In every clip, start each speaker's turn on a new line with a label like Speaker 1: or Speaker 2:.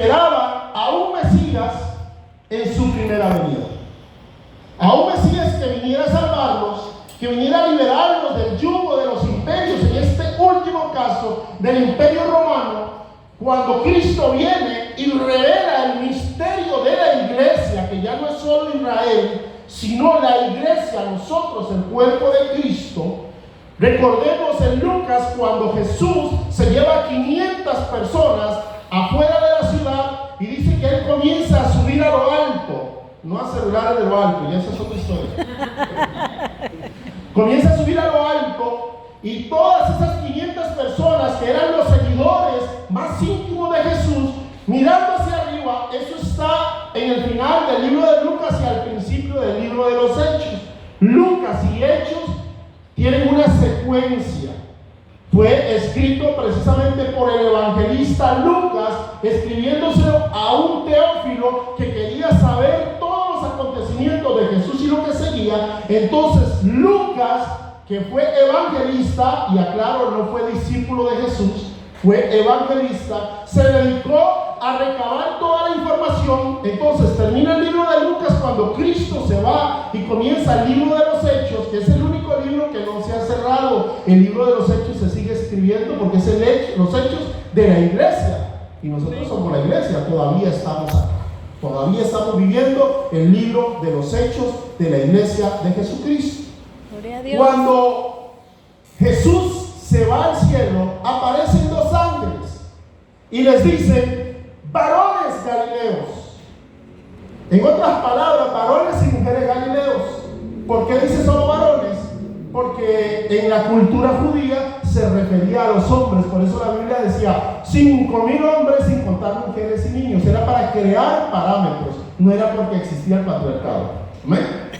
Speaker 1: esperaba a un Mesías en su primera venida. A un Mesías que viniera a salvarlos, que viniera a liberarlos del yugo de los imperios, en este último caso del imperio romano, cuando Cristo viene y revela el misterio de la iglesia, que ya no es solo Israel, sino la iglesia, nosotros, el cuerpo de Cristo. Recordemos en Lucas cuando Jesús se lleva a 500 personas afuera de la ciudad y dice que él comienza a subir a lo alto, no a celulares de lo alto, ya esa es otra historia. Comienza a subir a lo alto y todas esas 500 personas que eran los seguidores más íntimos de Jesús, mirando hacia arriba, eso está en el final del libro de Lucas y al principio del libro de los Hechos. Lucas y Hechos tienen una secuencia. Fue escrito precisamente por el evangelista Lucas, escribiéndoselo a un Teófilo que quería saber todos los acontecimientos de Jesús y lo que seguía. Entonces Lucas, que fue evangelista, y aclaro, no fue discípulo de Jesús, fue evangelista, se dedicó a recabar toda la información. Entonces termina el libro de Lucas cuando Cristo se va y comienza el libro de los Hechos, que es el único libro que no se ha cerrado. El libro de los Hechos se sigue escribiendo porque es los Hechos de la iglesia, y nosotros somos la iglesia, todavía estamos acá, todavía estamos viviendo el libro de los Hechos de la iglesia de Jesucristo.
Speaker 2: Gloria a Dios.
Speaker 1: Cuando Jesús se va al cielo, aparecen dos ángeles y les dicen: varones galileos. En otras palabras, varones y mujeres galileos. ¿Por qué dice solo varones? Porque en la cultura judía se refería a los hombres. Por eso la Biblia decía 5,000 hombres sin contar mujeres y niños. Era para crear parámetros, no era porque existía el patriarcado. ¿Amén?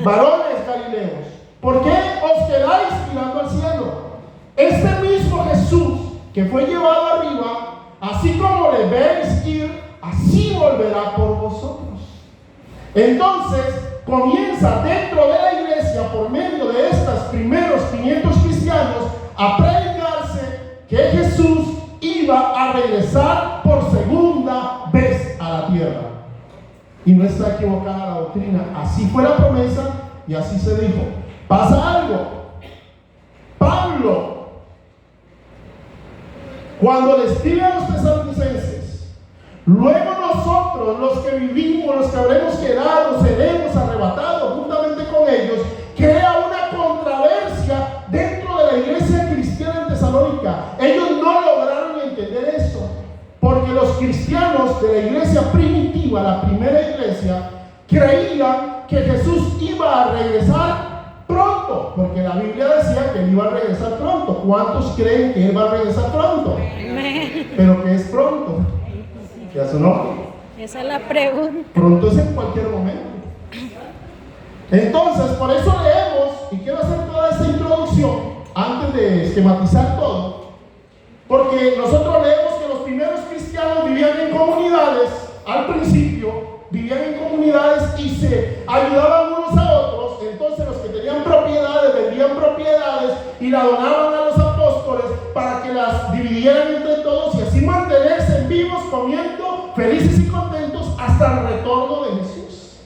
Speaker 1: Varones galileos, ¿por qué os quedáis mirando al cielo? Este mismo Jesús que fue llevado arriba, así como le veis ir, así volverá por vosotros. Entonces comienza dentro de la iglesia, por medio de estos primeros 500 cristianos, a predicarse que Jesús iba a regresar por segunda vez a la tierra. Y no está equivocada la doctrina, así fue la promesa y así se dijo. Pasa algo. Pablo, cuando le escribe a los tesalonicenses, luego nosotros, los que vivimos, los que habremos quedado, seremos arrebatados juntamente con ellos, crea una controversia dentro de la iglesia cristiana en Tesalónica. Ellos no lograron entender eso, porque los cristianos de la iglesia primitiva, la primera iglesia, creían que Jesús iba a regresar pronto, porque la Biblia decía que él iba a regresar pronto. ¿Cuántos creen que él va a regresar pronto? Pero ¿qué es pronto? ¿Ya sonó?
Speaker 2: Esa es la pregunta.
Speaker 1: Pronto es en cualquier momento. Entonces, por eso leemos, y quiero hacer toda esta introducción antes de esquematizar todo, porque nosotros leemos que los primeros cristianos vivían en comunidades. Al principio vivían en comunidades y se ayudaban unos a otros. Entonces los que tenían propiedades vendían propiedades y la donaban a los apóstoles para que las dividieran entre todos y así mantenerse vivos, comiendo, felices y contentos hasta el retorno de Jesús.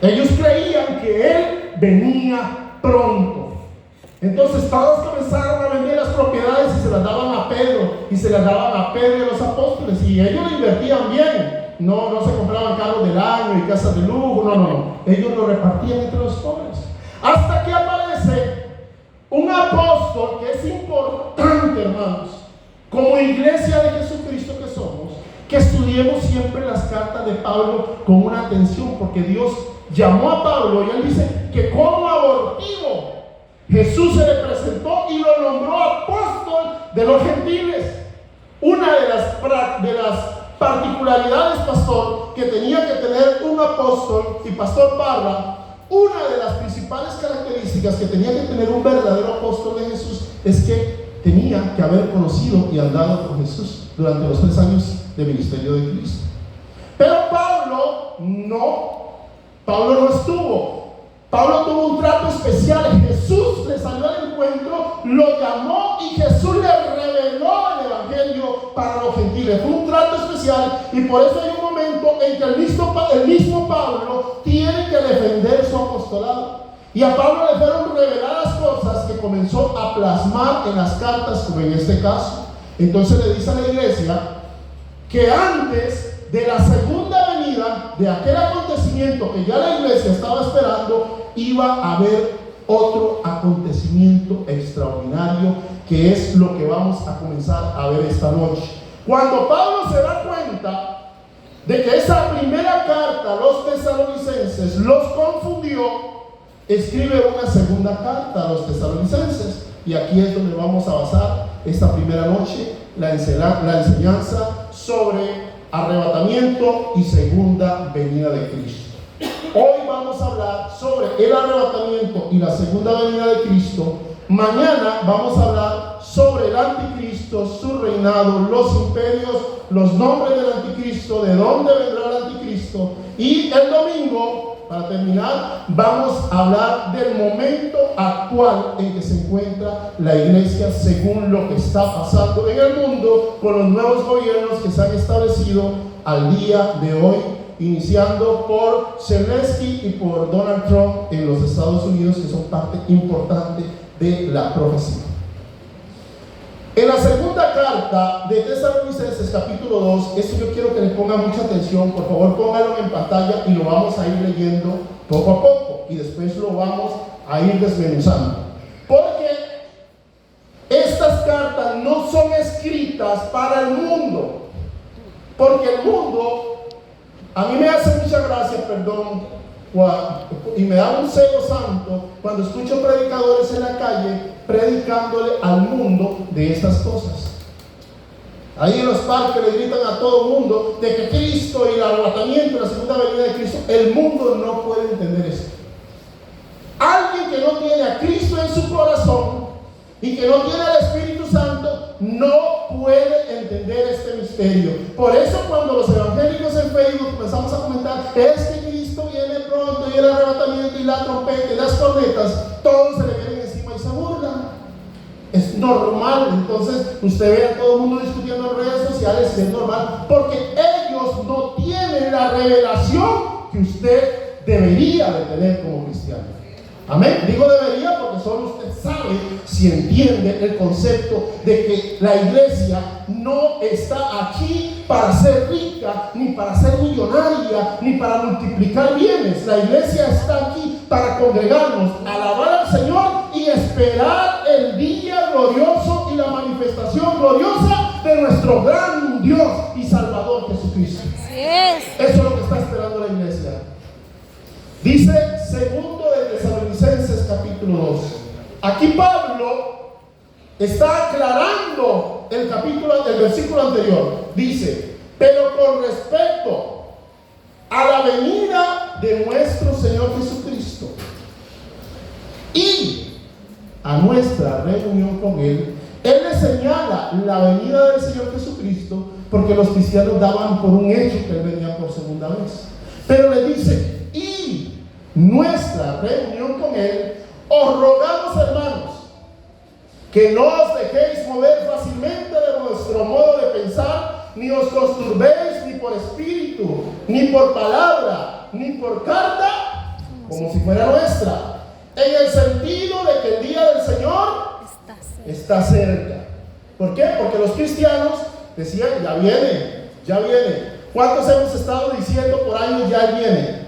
Speaker 1: Ellos creían que Él venía pronto. Entonces todos comenzaron a vender las propiedades y se las daban a Pedro, y se las daban a Pedro y a los apóstoles, y ellos lo invertían bien. No se compraban carros del año y casas de lujo, no. Ellos lo repartían entre los pobres. Hasta que aparece un apóstol que es importante, hermanos, como iglesia de Jesucristo que somos, que estudiemos siempre las cartas de Pablo con una atención, porque Dios llamó a Pablo y él dice que como abortivo Jesús se le presentó y lo nombró apóstol de los gentiles. Una de las particularidades, pastor, que tenía que tener un apóstol, y pastor Parra, una de las principales características que tenía que tener un verdadero apóstol de Jesús es que tenía que haber conocido y andado con Jesús durante los 3 años de ministerio de Cristo. Pero Pablo no estuvo. Pablo tuvo un trato especial. Jesús le salió al encuentro, lo llamó y Jesús le reveló el evangelio para los gentiles. Fue un trato especial, y por eso hay un momento en que el mismo Pablo tiene que defender su apostolado. Y a Pablo le fueron reveladas cosas que comenzó a plasmar en las cartas, como en este caso. Entonces le dice a la iglesia que antes de la segunda venida de aquel acontecimiento que ya la iglesia estaba esperando, iba a haber otro acontecimiento extraordinario, que es lo que vamos a comenzar a ver esta noche. Cuando Pablo se da cuenta de que esa primera carta a los tesalonicenses los confundió, escribe una segunda carta a los tesalonicenses, y aquí es donde vamos a basar esta primera noche la enseñanza sobre arrebatamiento y segunda venida de Cristo. Hoy vamos a hablar sobre el arrebatamiento y la segunda venida de Cristo. Mañana vamos a hablar sobre el anticristo, su reinado, los imperios, los nombres del anticristo, de dónde vendrá el anticristo. Y el domingo, para terminar, vamos a hablar del momento actual en que se encuentra la iglesia según lo que está pasando en el mundo con los nuevos gobiernos que se han establecido al día de hoy, iniciando por Zelensky y por Donald Trump en los Estados Unidos, que son parte importante de la profecía. En la segunda carta de Tesalonicenses capítulo 2, esto yo quiero que le pongan mucha atención, por favor pónganlo en pantalla y lo vamos a ir leyendo poco a poco y después lo vamos a ir desmenuzando, porque estas cartas no son escritas para el mundo, porque el mundo, a mí me hace mucha gracia, y me da un celo santo cuando escucho predicadores en la calle predicándole al mundo de estas cosas. Ahí en los parques le gritan a todo el mundo de que Cristo y el arrebatamiento y la segunda venida de Cristo. El mundo no puede entender esto. Alguien que no tiene a Cristo en su corazón y que no tiene al Espíritu Santo no puede entender este misterio. Por eso cuando los evangélicos en Facebook comenzamos a comentar es que Cristo viene pronto y el arrebatamiento y la trompeta y las cornetas, todos se le vienen encima y se burlan. Es normal. Entonces usted ve a todo el mundo discutiendo en redes sociales, y es normal, porque ellos no tienen la revelación que usted debería de tener como cristiano. Amén. Digo debería porque solo usted sabe si entiende el concepto de que la iglesia no está aquí para ser rica, ni para ser millonaria, ni para multiplicar bienes. La iglesia está aquí para congregarnos, alabar al Señor y esperar el día glorioso y la manifestación gloriosa de nuestro gran Dios y Salvador Jesucristo.
Speaker 2: Así es.
Speaker 1: Eso es lo que está esperando la iglesia. Dice segundo de Tesalonicenses capítulo 2. Aquí Pablo está aclarando el versículo anterior. Dice: pero con respecto a la venida de nuestro Señor Jesucristo y a nuestra reunión con Él, Él le señala la venida del Señor Jesucristo, porque los cristianos daban por un hecho que Él venía por segunda vez. Pero le dice: y nuestra reunión con Él, os rogamos, hermanos, que no os dejéis mover fácilmente de vuestro modo de pensar, ni os conturbéis ni por espíritu, ni por palabra, ni por carta, como si fuera nuestra, en el sentido de que el día del Señor está cerca. ¿Por qué? Porque los cristianos decían: ya viene, ya viene. ¿Cuántos hemos estado diciendo por años ya viene?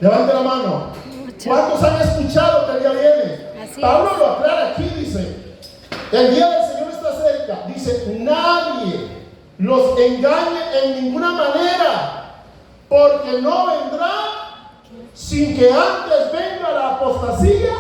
Speaker 1: Levante la mano. ¿Cuántos han escuchado que el día viene?
Speaker 2: Así
Speaker 1: Pablo lo aclara aquí, dice: el día del Señor está cerca. Dice: nadie los engañe en ninguna manera, porque no vendrá sin que antes venga la apostasía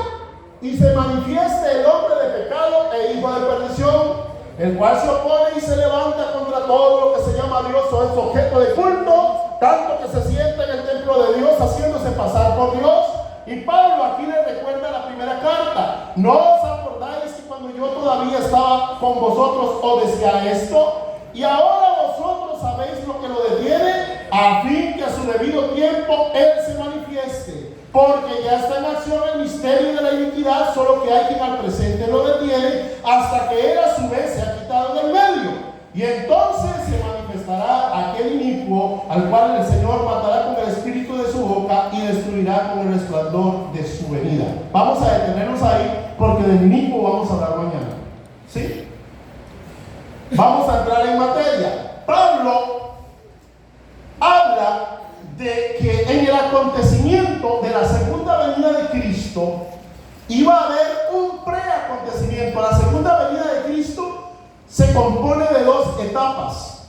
Speaker 1: y se manifieste el hombre de pecado e hijo de perdición, el cual se opone y se levanta contra todo lo que se llama Dios o es objeto de culto, tanto que se sienta en el templo de Dios haciéndose pasar por Dios. Y Pablo aquí le recuerda la primera carta: ¿no os acordáis que cuando yo todavía estaba con vosotros os decía esto? Y ahora vosotros sabéis lo que lo detiene, a fin que a su debido tiempo Él se manifieste, porque ya está en acción el misterio de la iniquidad, solo que hay quien al presente lo detiene, hasta que Él a su vez se ha quitado del medio. Y entonces se manifestará aquel inicuo al cual el Señor matará con el espíritu de su boca y destruirá con el resplandor de su venida. Vamos a detenernos ahí porque del inicuo vamos a hablar mañana. ¿Sí? Vamos a entrar en materia. Pablo habla de que en el acontecimiento de la segunda venida de Cristo iba a haber un preacontecimiento. La segunda venida de Cristo se compone de dos etapas.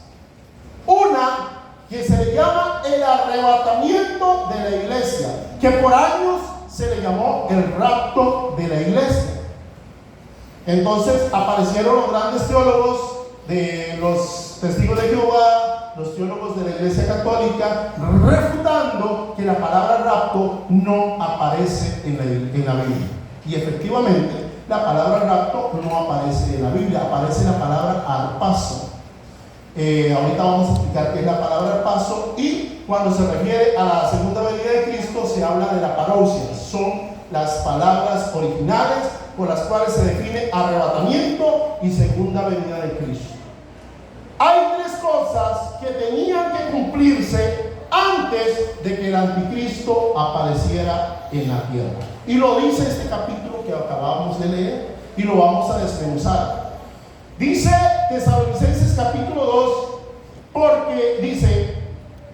Speaker 1: Una que se le llama el arrebatamiento de la iglesia, que por años se le llamó el rapto de la iglesia. Entonces aparecieron los grandes teólogos de los testigos de Jehová, los teólogos de la iglesia católica, refutando que la palabra rapto no aparece en la Biblia. Y efectivamente la palabra rapto no aparece en la Biblia, aparece la palabra arpazo. Ahorita vamos a explicar qué es la palabra arpazo, y cuando se refiere a la segunda venida de Cristo se habla de la parousia. Son las palabras originales por las cuales se define arrebatamiento y segunda venida de Cristo. Hay tres cosas que tenían que cumplirse antes de que el anticristo apareciera en la tierra. Y lo dice este capítulo que acabamos de leer y lo vamos a desmenuzar. Dice Tesalonicenses capítulo 2, porque dice: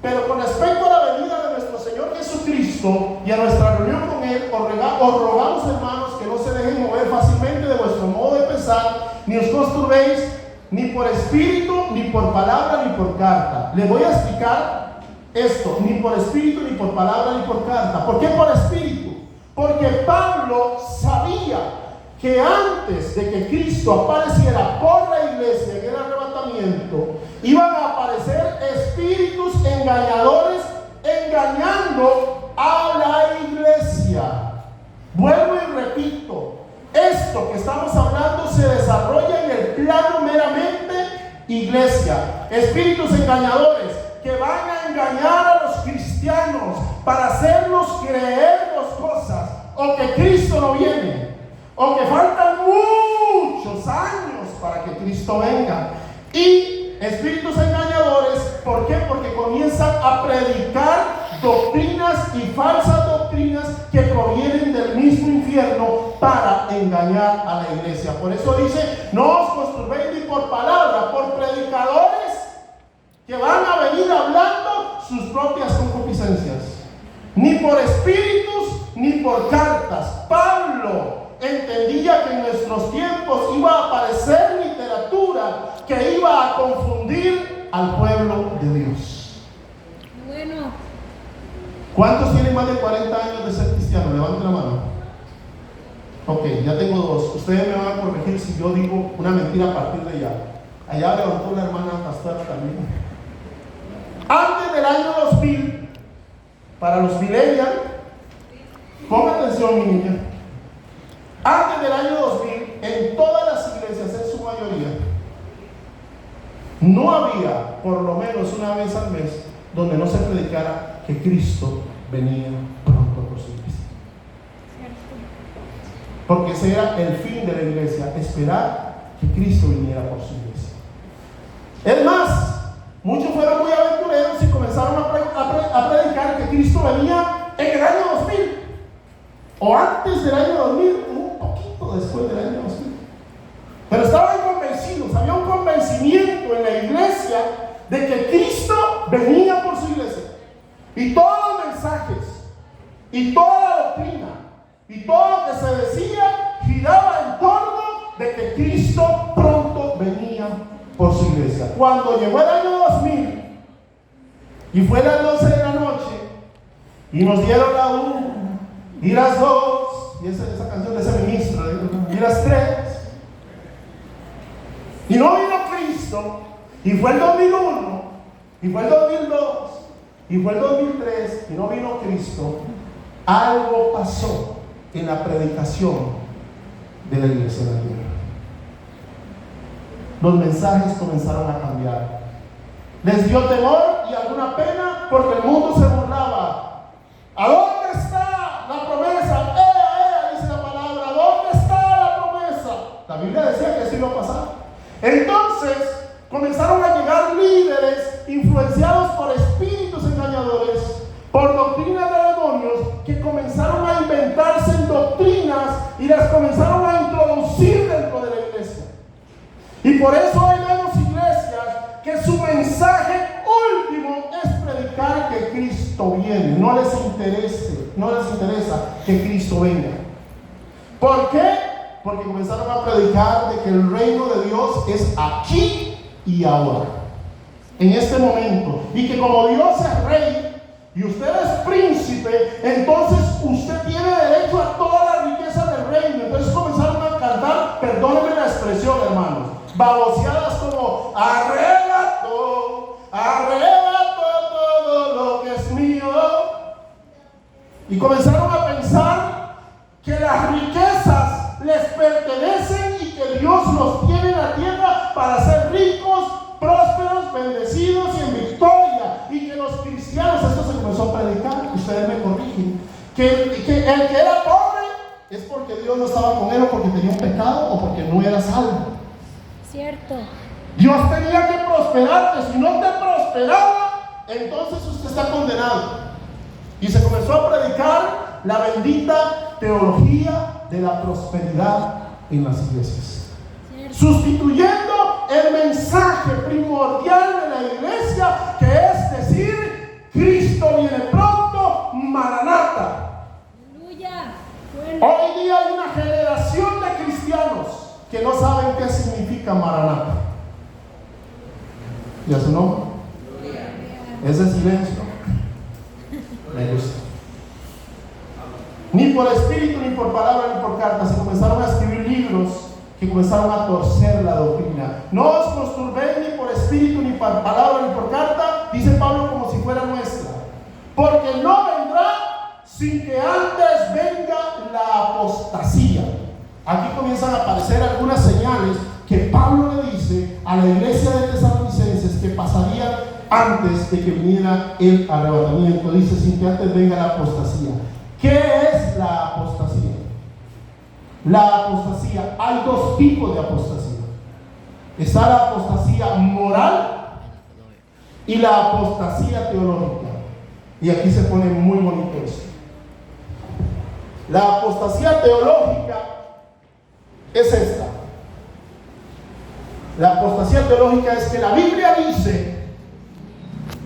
Speaker 1: pero con respecto a la venida de nuestro Señor Jesucristo y a nuestra reunión con Él, os rogamos, hermanos, que no se dejen mover fácilmente de vuestro modo de pensar, ni os conturbéis, ni por espíritu, ni por palabra, ni por carta. Les voy a explicar esto: ni por espíritu, ni por palabra, ni por carta. ¿Por qué por espíritu? Porque Pablo sabía que antes de que Cristo apareciera por la iglesia en el arrebatamiento, iban a aparecer espíritus engañadores engañando a la iglesia. Vuelvo y repito, esto que estamos hablando se desarrolla en el plano meramente iglesia. Espíritus engañadores que van a engañar a los cristianos para hacerlos creer dos cosas: o que Cristo no viene, o que faltan muchos años para que Cristo venga. Y espíritus engañadores, ¿por qué? Porque comienzan a predicar doctrinas y falsas doctrinas que provienen del mismo infierno para engañar a la iglesia. Por eso dice: no os conturbéis ni por palabra, por predicadores que van a venir hablando sus propias concupiscencias, ni por espíritus, ni por cartas. Pablo entendía que en nuestros tiempos iba a aparecer literatura que iba a confundir al pueblo de Dios.
Speaker 2: Bueno.
Speaker 1: ¿Cuántos tienen más de 40 años de ser cristianos? Levanten la mano. Ok, ya tengo dos. Ustedes me van a corregir si yo digo una mentira a partir de ya. Allá levantó la hermana pastora también. Antes del año 2000, para los millennials, ponga atención, mi niña. Antes del año 2000, en todas las iglesias, en su mayoría, no había, por lo menos una vez al mes, donde no se predicara que Cristo venía pronto por su iglesia. Porque ese era el fin de la iglesia: esperar que Cristo viniera por su iglesia. Es más, muchos fueron muy aventureros y comenzaron a predicar que Cristo venía en el año 2000 o antes del año 2000, un poquito después del año 2000. Pero estaban convencidos, había un convencimiento en la iglesia de que Cristo venía por su iglesia. Y todos los mensajes, y toda la doctrina, y todo lo que se decía giraba en torno de que Cristo pronto venía por su iglesia. Cuando llegó el año 2000 y fue las 12 de la noche y nos dieron la 1 y las 2, y esa canción de ese ministro, y las 3, y no vino Cristo, y fue el 2001 y fue el 2002 y fue el 2003 y no vino Cristo, algo pasó en la predicación de la iglesia de la tierra. Los mensajes comenzaron a cambiar. Les dio temor y alguna pena porque el mundo se burlaba. ¿A dónde está la promesa? Dice la palabra. ¿Dónde está la promesa? La Biblia decía que así iba a pasar. Entonces comenzaron no les interesa que Cristo venga. ¿Por qué? Porque comenzaron a predicar de que el reino de Dios es aquí y ahora, en este momento, y que como Dios es rey y usted es príncipe, entonces usted tiene derecho a toda la riqueza del reino. Entonces comenzaron a cantar, perdónenme la expresión, hermanos, baboseadas como arrebato todo lo que es mío. Y comenzaron a pensar que las riquezas les pertenecen y que Dios los tiene en la tierra para ser ricos, prósperos, bendecidos y en victoria. Y que los cristianos, esto se comenzó a predicar, ustedes me corrigen, que el que era pobre es porque Dios no estaba con él, o porque tenía un pecado, o porque no era salvo.
Speaker 2: Cierto.
Speaker 1: Dios tenía que prosperarte. Si no te prosperaba, entonces usted está condenado. Y se comenzó a predicar la bendita teología de la prosperidad en las iglesias, sustituyendo el mensaje primordial de la iglesia, que es decir: Cristo viene pronto, Maranata.
Speaker 2: Aleluya.
Speaker 1: Hoy día hay una generación de cristianos que no saben qué significa Maranata. ¿Y a su nombre? Ese silencio me gusta. Ni por espíritu, ni por palabra, ni por carta. Se comenzaron a escribir libros que comenzaron a torcer la doctrina. No os conturbéis ni por espíritu, ni por palabra, ni por carta, dice Pablo, como si fuera nuestra, porque no vendrá sin que antes venga la apostasía. Aquí comienzan a aparecer algunas señales que Pablo le dice a la iglesia de Tesalonicenses que pasarían antes de que viniera el arrebatamiento. Dice: sin que antes venga la apostasía. ¿Qué es la apostasía? La apostasía, hay dos tipos de apostasía. Está la apostasía moral y la apostasía teológica. Y aquí se pone muy bonito esto. La apostasía teológica es esta. La apostasía teológica es que la Biblia dice,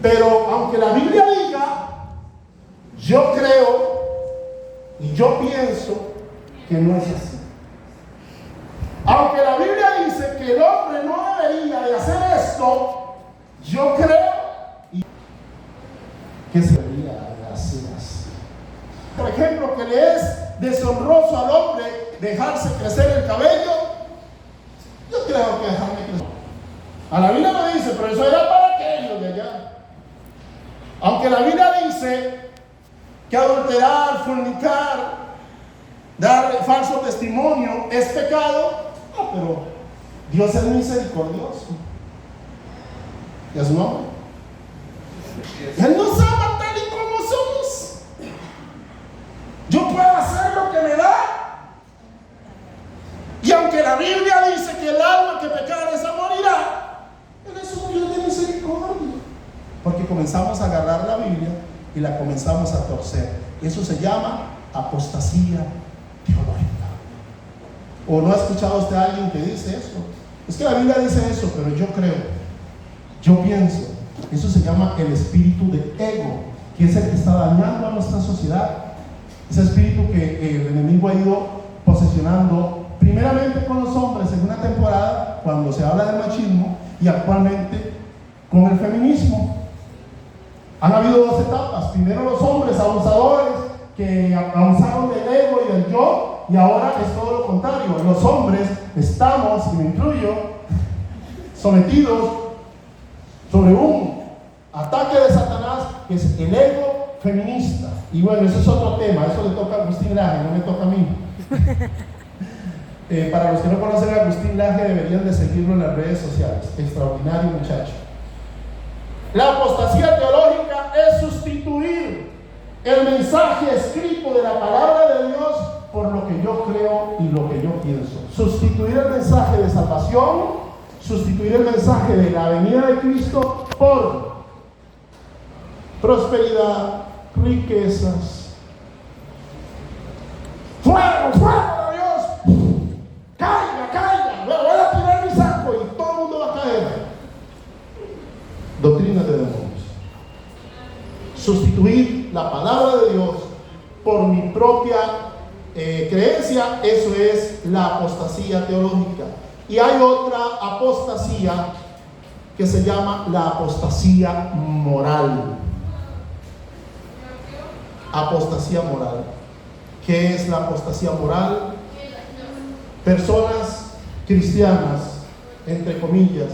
Speaker 1: pero aunque la Biblia diga, yo creo y yo pienso que no es así. Aunque la Biblia dice que el hombre no debería de hacer esto, yo creo y que se debería de hacer así. Por ejemplo, que le es deshonroso al hombre dejarse crecer el cabello. Yo creo que dejarme crecer. A la Biblia me dice, pero eso era para aquellos de allá. Aunque la Biblia dice que adulterar, fornicar, dar falso testimonio es pecado, no, pero Dios es misericordioso. ¿Y a su nombre? Él nos ama tal y como somos. Yo puedo hacer lo que me da. Y aunque la Biblia dice que el alma que pecare esa morirá, Él es un Dios de misericordia. Porque comenzamos a agarrar la Biblia y la comenzamos a torcer. Eso se llama apostasía teológica. ¿O no ha escuchado usted a alguien que dice eso? Es que la Biblia dice eso, pero yo creo, yo pienso. Eso se llama el espíritu de ego, que es el que está dañando a nuestra sociedad. Ese espíritu que el enemigo ha ido posesionando primeramente con los hombres en una temporada, cuando se habla del machismo, y actualmente con el feminismo. Han habido dos etapas: primero los hombres abusadores que abusaron del ego y del yo, y ahora es todo lo contrario. Los hombres estamos, y me incluyo, sometidos sobre un ataque de Satanás, que es el ego feminista. Y bueno, eso es otro tema, eso le toca a Agustín Laje, no me toca a mí. Para los que no conocen a Agustín Laje, deberían de seguirlo en las redes sociales. Extraordinario muchacho. La apostasía teológica es sustituir el mensaje escrito de la palabra de Dios por lo que yo creo y lo que yo pienso. Sustituir el mensaje de salvación, sustituir el mensaje de la venida de Cristo por prosperidad, riquezas, fuego, fuego de Dios, caiga, voy a tirar mi saco y todo el mundo va a caer. Doctrinas de demonios. sustituir la palabra de Dios por mi propia creencia, eso es la apostasía teológica. Y hay otra apostasía que se llama la apostasía moral. Apostasía moral. ¿Qué es la apostasía moral? Personas cristianas, entre comillas,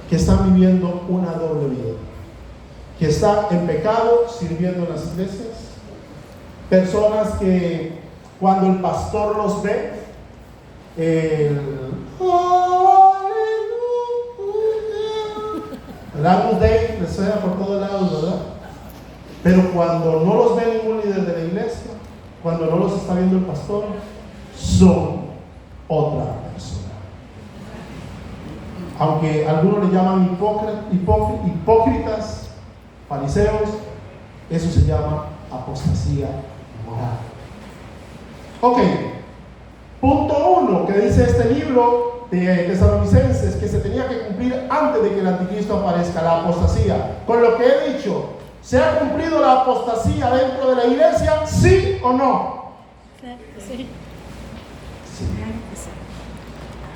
Speaker 1: que están viviendo una doble vida, que están en pecado sirviendo en las iglesias, personas que cuando el pastor los ve, el Agnus Dei les suena por todos lados, ¿verdad? Pero cuando no los ve ningún líder de la iglesia, cuando no los está viendo el pastor, son otra persona. Aunque algunos le llaman hipócritas, fariseos, eso se llama apostasía moral. Ok, punto 1 que dice este libro de Tesalonicenses, que se tenía que cumplir antes de que el anticristo aparezca, la apostasía. Con lo que he dicho, ¿se ha cumplido la apostasía dentro de la iglesia? ¿Sí o no?
Speaker 2: Sí.
Speaker 1: Sí.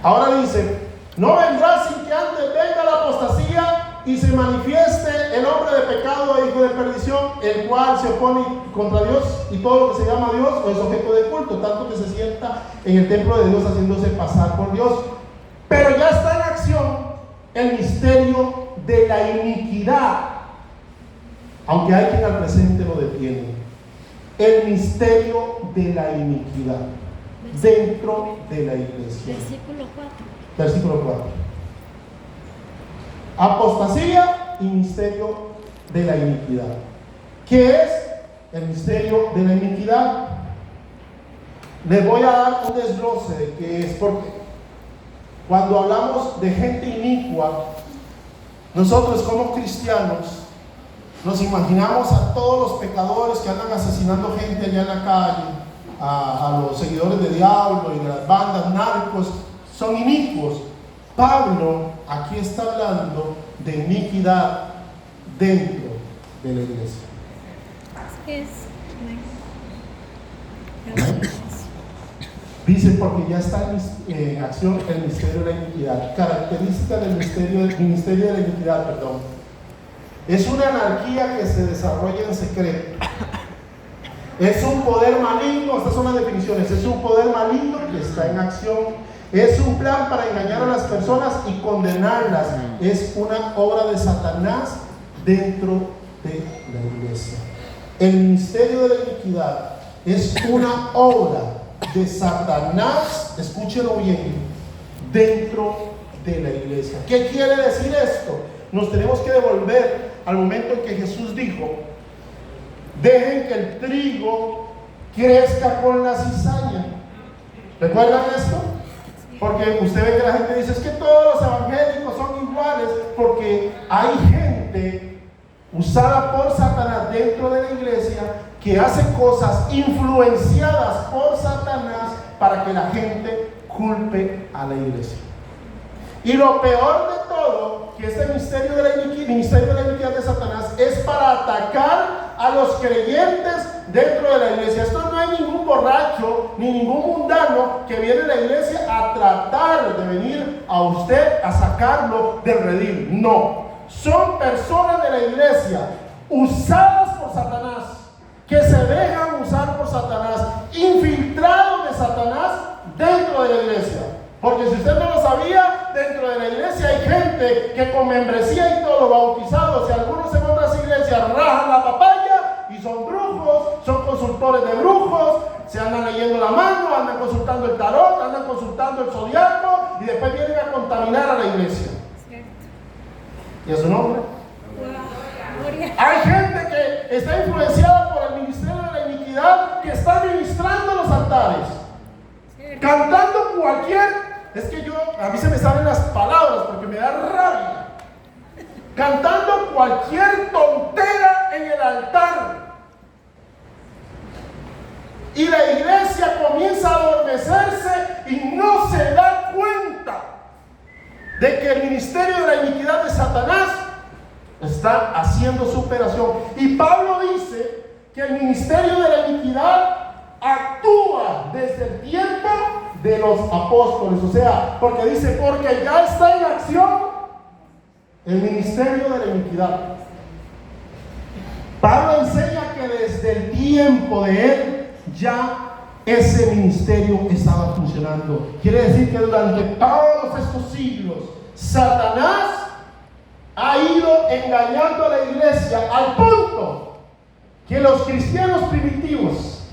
Speaker 1: Ahora dice, no vendrá sin que antes venga la apostasía y se manifieste el hombre de pecado e hijo de perdición, el cual se opone contra Dios y todo lo que se llama Dios o es objeto de culto, tanto que se sienta en el templo de Dios haciéndose pasar por Dios. Pero ya está en acción el misterio de la iniquidad, aunque hay quien al presente lo detiene. El misterio de la iniquidad dentro de la iglesia.
Speaker 2: Versículo 4.
Speaker 1: Versículo 4. Apostasía y misterio de la iniquidad. ¿Qué es el misterio de la iniquidad? Les voy a dar un desglose de qué es, porque cuando hablamos de gente inicua, nosotros como cristianos nos imaginamos a todos los pecadores que andan asesinando gente allá en la calle, a los seguidores de diablo y de las bandas narcos, son inicuos. Pablo aquí está hablando de iniquidad dentro de la iglesia.
Speaker 2: ¿Qué es?
Speaker 1: Dice, porque ya está en acción el misterio de la iniquidad. Característica del ministerio de la iniquidad, es una anarquía que se desarrolla en secreto. Es un poder maligno, estas son las definiciones, es un poder maligno que está en acción. Es un plan para engañar a las personas y condenarlas. Es una obra de Satanás dentro de la iglesia. El misterio de la iniquidad es una obra de Satanás, escúchenlo bien, dentro de la iglesia. ¿Qué quiere decir esto? Nos tenemos que devolver al momento en que Jesús dijo: dejen que el trigo crezca con la cizaña. ¿Recuerdan esto? Porque usted ve que la gente dice, es que todos los evangélicos son iguales, porque hay gente usada por Satanás dentro de la iglesia que hace cosas influenciadas por Satanás para que la gente culpe a la iglesia. Y lo peor de todo, que este misterio de la iniquidad de Satanás es para atacar a los creyentes dentro de la iglesia. Esto no hay ningún borracho ni ningún mundano que viene a la iglesia a tratar de venir a usted a sacarlo del redil. No, son personas de la iglesia usadas por Satanás, que se dejan usar por Satanás, infiltrados de Satanás dentro de la iglesia. Porque si usted no lo sabía, dentro de la iglesia hay gente que con membresía y todo, bautizados, y algunos en otras iglesias rajan la papaya y son brujos, son consultores de brujos, se andan leyendo la mano, andan consultando el tarot, andan consultando el zodiaco y después vienen a contaminar a la iglesia. ¿Y a su nombre? Hay gente que está influenciada por el ministerio de la iniquidad, que está ministrando los altares, cantando cualquier... Es que a mí se me salen las palabras porque me da rabia. Cantando cualquier tontera en el altar. Y la iglesia comienza a adormecerse y no se da cuenta de que el ministerio de la iniquidad de Satanás están haciendo su operación. Y Pablo dice que el ministerio de la iniquidad actúa desde el tiempo de los apóstoles. O sea, porque dice, porque ya está en acción el ministerio de la iniquidad. Pablo enseña que desde el tiempo de él ya ese ministerio estaba funcionando. Quiere decir que durante todos estos siglos Satanás ha ido engañando a la iglesia al punto que los cristianos primitivos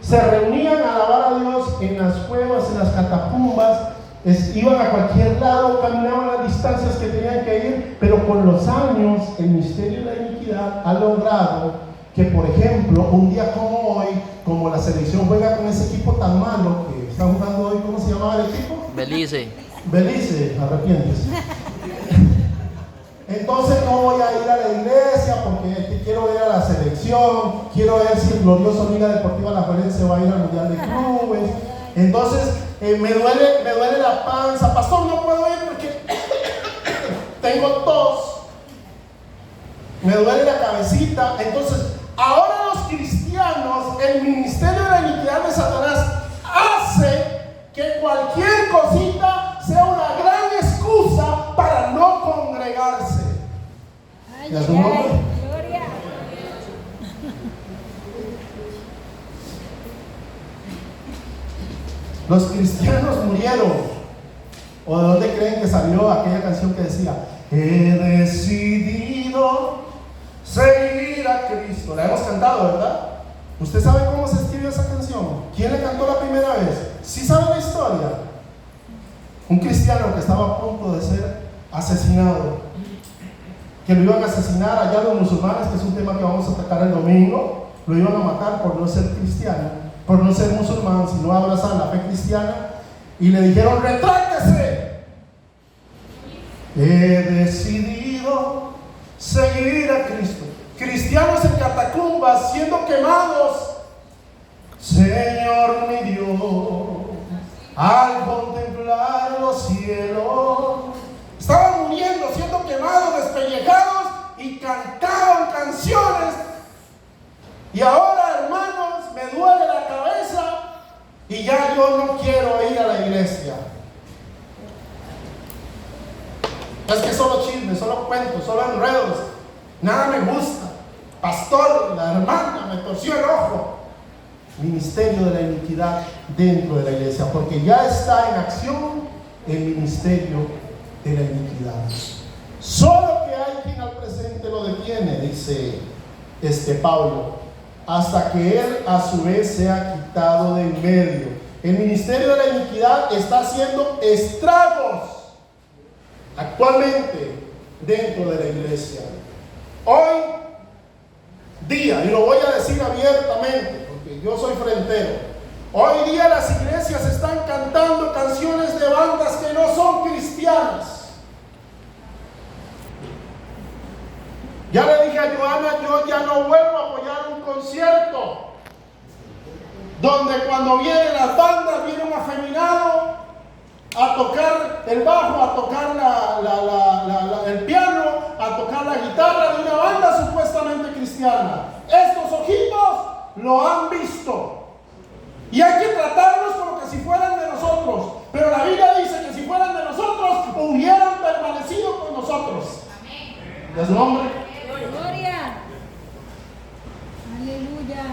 Speaker 1: se reunían a alabar a Dios en las cuevas, en las catacumbas, iban a cualquier lado, caminaban las distancias que tenían que ir, pero con los años el misterio de la iniquidad ha logrado que, por ejemplo, un día como hoy, como la selección juega con ese equipo tan malo que está jugando hoy, ¿cómo se llamaba el equipo? Belice, arrepientes. Entonces no voy a ir a la iglesia porque quiero ver a la selección, quiero ver si el glorioso Liga Deportiva La Juelense va a ir al Mundial de Clubes. Entonces me duele la panza, pastor, no puedo ir porque tengo tos, me duele la cabecita. Entonces ahora los cristianos, el ministerio de la iniquidad de Satanás hace que cualquier cosita sea una gran excusa para no congregarse. ¿Y a su nombre?
Speaker 2: Gloria.
Speaker 1: Los cristianos murieron. ¿O de dónde creen que salió aquella canción que decía, he decidido seguir a Cristo? La hemos cantado, ¿verdad? ¿Usted sabe cómo se escribió esa canción? ¿Quién le cantó la primera vez? ¿Sí sabe la historia? Un cristiano que estaba a punto de ser asesinado, que lo iban a asesinar allá los musulmanes, que es un tema que vamos a atacar el domingo. Lo iban a matar por no ser cristiano, por no ser musulmán, sino abrazar la fe cristiana, y le dijeron, retráctese. He decidido seguir a Cristo. Cristianos en catacumbas siendo quemados. Señor mi Dios, al contemplar los cielos, estaban muriendo, siendo quemados, despellejados, y cantaban canciones. Y ahora, hermanos, me duele la cabeza y ya yo no quiero ir a la iglesia. Es que solo chismes, solo cuentos, solo enredos, nada me gusta. Pastor, la hermana me torció el ojo. Ministerio de la iniquidad dentro de la iglesia, porque ya está en acción el ministerio de la iniquidad. Solo que hay quien al presente lo detiene, dice Pablo, hasta que él a su vez sea quitado de en medio. El ministerio de la iniquidad está haciendo estragos actualmente dentro de la iglesia. Hoy día, y lo voy a decir abiertamente porque yo soy frentero, hoy día las iglesias están cantando canciones de bandas que no son cristianas. Ya le dije a Joana, yo ya no vuelvo a apoyar un concierto donde cuando vienen las bandas, viene un afeminado a tocar el bajo, a tocar el piano, a tocar la guitarra de una banda supuestamente cristiana. Estos ojitos lo han visto y hay que tratarlos como que si fueran de nosotros, pero la Biblia dice que si fueran de nosotros hubieran permanecido con nosotros. ¿De su nombre?
Speaker 2: Gloria. Aleluya.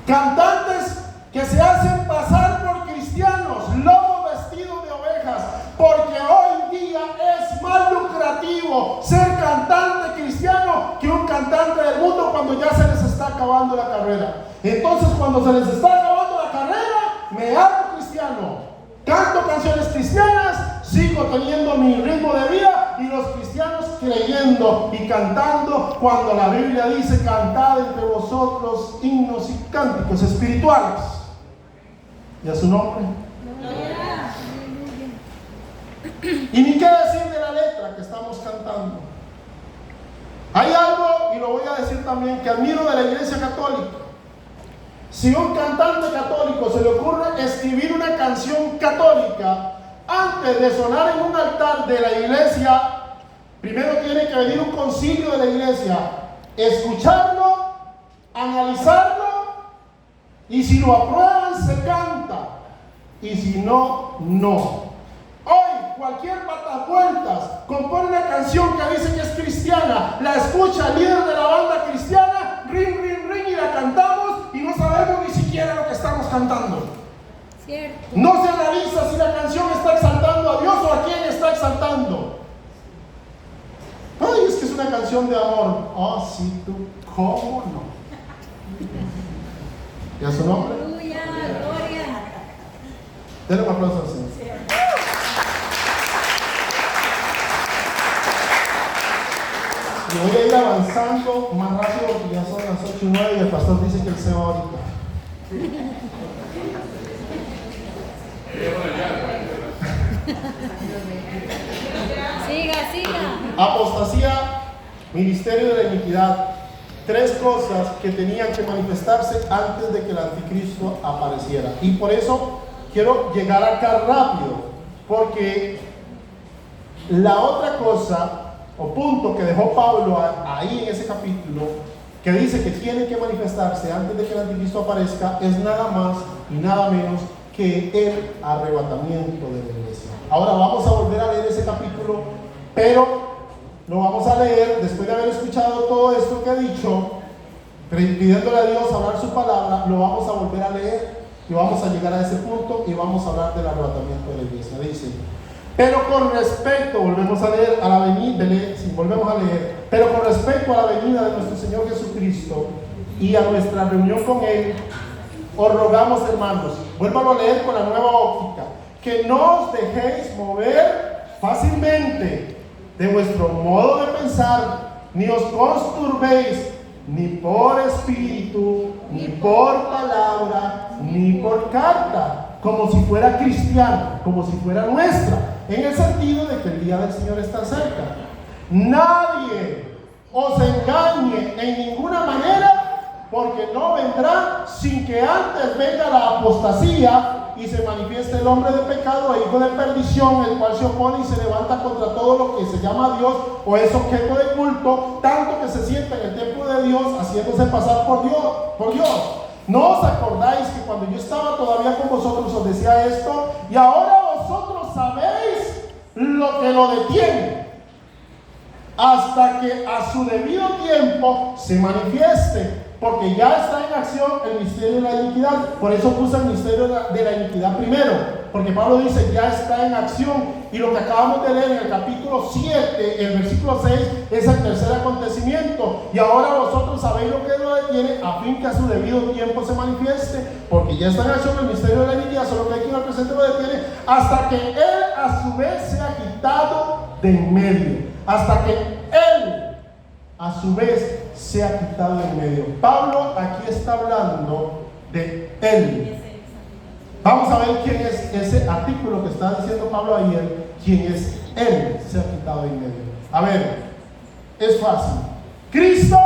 Speaker 1: Cantantes que se hacen pasar por cristianos, lobos vestidos de ovejas, porque hoy día es más lucrativo ser cantante cristiano que un cantante del mundo cuando ya se les está acabando la carrera. Entonces, cuando se les está acabando la carrera, me hago cristiano, canto canciones cristianas, sigo teniendo mi ritmo de vida, y los cristianos creyendo y cantando cuando la Biblia dice cantad entre vosotros himnos y cánticos espirituales. ¿Y a su nombre? Y ni qué decir de la letra que estamos cantando. Hay algo, y lo voy a decir también, que admiro de la iglesia católica. Si a un cantante católico se le ocurre escribir una canción católica antes de sonar en un altar de la iglesia, Primero tiene que venir un concilio de la iglesia, escucharlo, analizarlo, y si lo aprueban se canta, y si no, no. Hoy cualquier patavueltas compone una canción que dice que es cristiana, la escucha el líder de la banda cristiana, ring, ring, ring, y la cantamos y no sabemos ni siquiera lo que estamos cantando.
Speaker 2: Cierto.
Speaker 1: No se analiza si la canción está exaltando a Dios o a quién está exaltando. Ay, es que es una canción de amor. Oh, sí, tú, ¿cómo no? ¿Y a su nombre?
Speaker 2: Aleluya, gloria.
Speaker 1: Denle un aplauso al Señor. Y voy a ir avanzando más rápido porque ya son las 8:09 y el pastor dice que él se va ahorita.
Speaker 2: Siga.
Speaker 1: Apostasía, ministerio de la iniquidad. Tres cosas que tenían que manifestarse antes de que el anticristo apareciera. Y por eso quiero llegar acá rápido, porque la otra cosa o punto que dejó Pablo ahí en ese capítulo, que dice que tiene que manifestarse antes de que el anticristo aparezca, es nada más y nada menos que el arrebatamiento de la iglesia. Ahora vamos a volver a leer ese capítulo, pero lo vamos a leer después de haber escuchado todo esto que he dicho, pidiéndole a Dios hablar su palabra. Lo vamos a volver a leer y vamos a llegar a ese punto y vamos a hablar del arrebatamiento de la iglesia. Dice: pero con respecto, volvemos a leer a la venida, volvemos a leer, pero con respecto a la venida de nuestro Señor Jesucristo y a nuestra reunión con Él, os rogamos, hermanos, vuélvalo a leer con la nueva óptica, que no os dejéis mover fácilmente de vuestro modo de pensar, ni os conturbéis, ni por espíritu, ni por palabra, ni por carta, como si fuera cristiana, como si fuera nuestra, en el sentido de que el día del Señor está cerca. Nadie os engañe en ninguna manera, porque no vendrá sin que antes venga la apostasía y se manifieste el hombre de pecado e hijo de perdición, el cual se opone y se levanta contra todo lo que se llama Dios o es objeto de culto, tanto que se sienta en el templo de Dios haciéndose pasar por Dios. ¿No os acordáis que cuando yo estaba todavía con vosotros os decía esto? Y ahora vosotros sabéis lo que lo detiene, hasta que a su debido tiempo se manifieste, porque ya está en acción el misterio de la iniquidad. Por eso puse el misterio de la iniquidad primero, porque Pablo dice ya está en acción, y lo que acabamos de leer en el capítulo 7, el versículo 6, es el tercer acontecimiento. Y ahora vosotros sabéis lo que lo detiene, a fin que a su debido tiempo se manifieste, porque ya está en acción el misterio de la iniquidad, solo que hay quien al presente lo detiene, hasta que él a su vez sea quitado de en medio, hasta que él a su vez sea quitado de en medio. Pablo aquí está hablando de él. Vamos a ver quién es ese artículo que está diciendo Pablo ayer. ¿Quién es él? Se ha quitado de en medio. A ver, es fácil. Cristo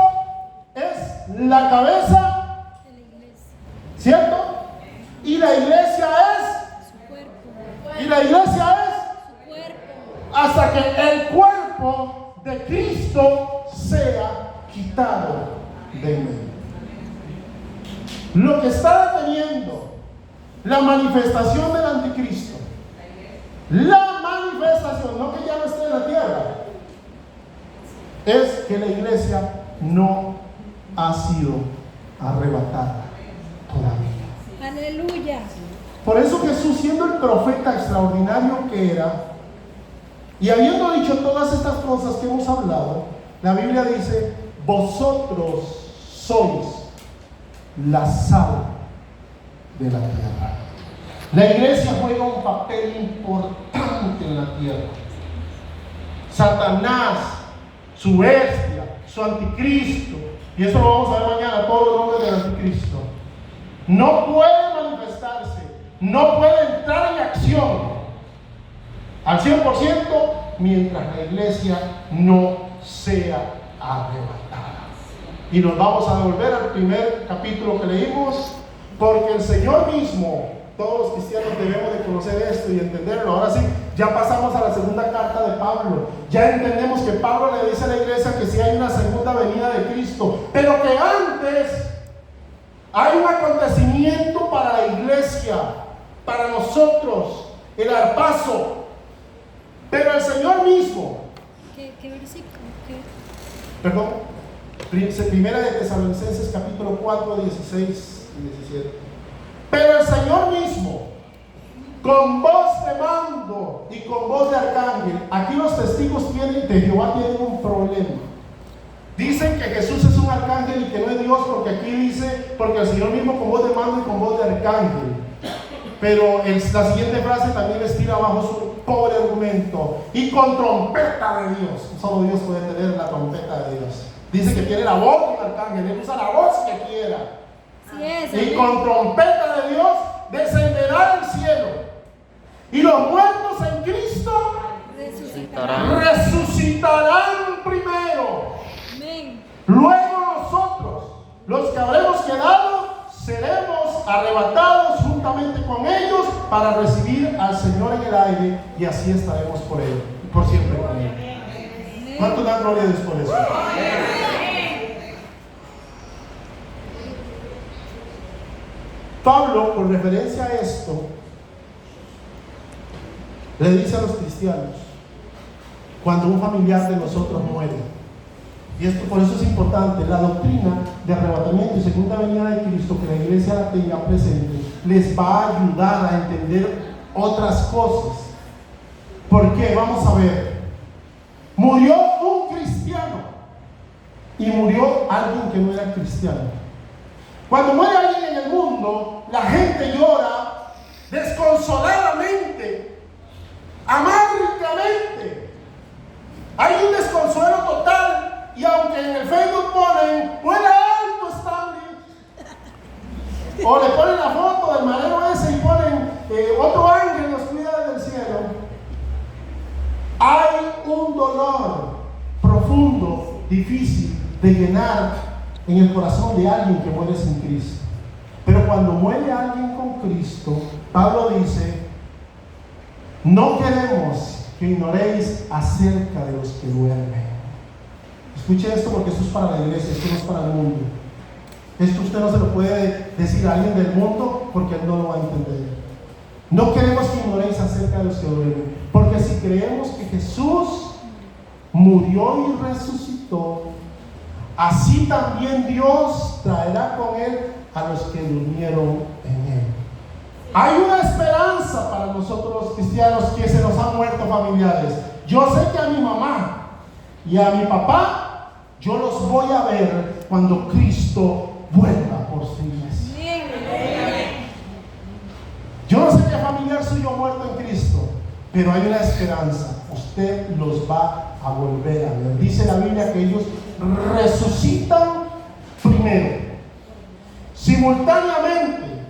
Speaker 1: es la cabeza, ¿cierto? Y la iglesia es
Speaker 2: Su cuerpo.
Speaker 1: y la iglesia es
Speaker 2: Su cuerpo.
Speaker 1: hasta que el cuerpo de Cristo sea quitado de en medio. Lo que está deteniendo la manifestación del anticristo, la manifestación, no que ya no esté en la tierra, es que la iglesia no ha sido arrebatada todavía.
Speaker 2: Aleluya.
Speaker 1: Por eso Jesús, siendo el profeta extraordinario que era, y habiendo dicho todas estas cosas que hemos hablado, la Biblia dice: vosotros sois la sal de la tierra. La iglesia juega un papel importante en la tierra. Satanás, su bestia, su anticristo, y eso lo vamos a ver mañana, todos los nombres del anticristo, no puede manifestarse, no puede entrar en acción al 100% mientras la iglesia no sea arrebatada. Y nos vamos a devolver al primer capítulo que leímos, porque el Señor mismo todos los cristianos debemos de conocer esto y entenderlo. Ahora sí, ya pasamos a la segunda carta de Pablo. Ya entendemos que Pablo le dice a la iglesia que sí hay una segunda venida de Cristo, pero que antes hay un acontecimiento para la iglesia, para nosotros, el arpazo. Pero el Señor mismo,
Speaker 2: ¿Qué versículo?
Speaker 1: perdón, primera de Tesalonicenses capítulo 4, 16 y 17. Pero el Señor mismo, con voz de mando y con voz de arcángel. Aquí los testigos de Jehová tienen un problema. Dicen que Jesús es un arcángel y que no es Dios, porque aquí dice, porque el Señor mismo con voz de mando y con voz de arcángel. Pero la siguiente frase también les tira abajo su pobre argumento. Y con trompeta de Dios. Solo Dios puede tener la trompeta de Dios. Dice que tiene la voz de un arcángel. Él usa la voz que quiera.
Speaker 2: Sí es,
Speaker 1: Y con trompeta de Dios descenderá del cielo. Y los muertos en Cristo resucitarán primero.
Speaker 2: Amén.
Speaker 1: Luego nosotros, los que habremos quedado, seremos arrebatados juntamente con ellos para recibir al Señor en el aire, y así estaremos por Él, por siempre con Él. ¿Cuánto dan gloria a Dios por eso? Pablo, con referencia a esto, le dice a los cristianos, cuando un familiar de nosotros muere, y esto por eso es importante, la doctrina de arrebatamiento y segunda venida de Cristo, que la iglesia la tenga presente, les va a ayudar a entender otras cosas. ¿Por qué? Vamos a ver. Murió un cristiano y murió alguien que no era cristiano. Cuando muere alguien en el mundo, la gente llora desconsoladamente, amargamente. Hay un desconsuelo total. Y aunque en el Facebook ponen "muera alto Stanley", o le ponen la foto del madero ese y ponen "otro ángel nos cuida desde el cielo", hay un dolor profundo, difícil de llenar en el corazón de alguien que muere sin Cristo. Pero cuando muere alguien con Cristo, Pablo dice: no queremos que ignoréis acerca de los que duermen. Escuche esto, porque esto es para la iglesia, esto no es para el mundo. Esto usted no se lo puede decir a alguien del mundo, porque él no lo va a entender. No queremos que ignoréis acerca de los que duermen, porque si creemos que Jesús murió y resucitó, así también Dios traerá con Él a los que durmieron en Él. Hay una esperanza para nosotros los cristianos que se nos han muerto familiares. Yo sé que a mi mamá y a mi papá yo los voy a ver cuando Cristo vuelva por su iglesia. Yo no sé qué familiar suyo muerto en Cristo, pero hay una esperanza. Usted los va a volver a ver. Dice la Biblia que ellos resucitan primero, simultáneamente,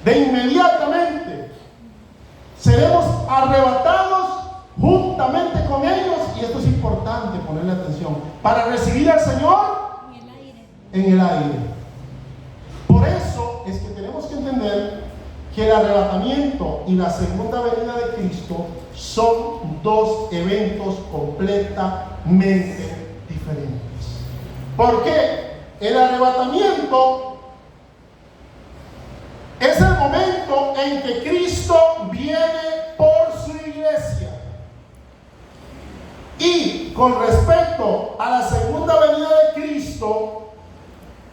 Speaker 1: de inmediatamente seremos arrebatados juntamente con ellos. Y esto es importante ponerle atención, para recibir al Señor en el aire. Por eso es que tenemos que entender que el arrebatamiento y la segunda venida de Cristo son dos eventos completamente diferentes. ¿Por qué? El arrebatamiento es el momento en que Cristo viene por su iglesia. Y con respecto a la segunda venida de Cristo,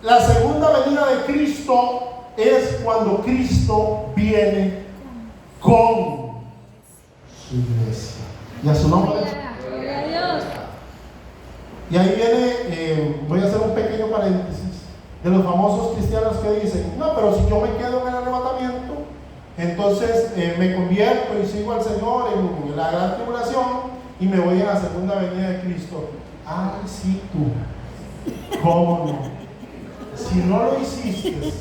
Speaker 1: la segunda venida de Cristo es cuando Cristo viene con su iglesia. Y a su nombre.
Speaker 2: Gloria a Dios.
Speaker 1: Y ahí viene, voy a hacer un pequeño paréntesis, de los famosos cristianos que dicen: no, pero si yo me quedo en el arrebatamiento, entonces me convierto y sigo al Señor en la gran tribulación y me voy a la segunda venida de Cristo. Ay, sí, tú, ¿cómo no? Si no lo hiciste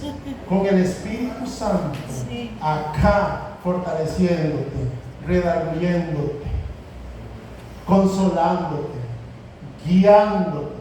Speaker 1: con el Espíritu Santo acá fortaleciéndote, redarguyéndote, consolándote, guiándote,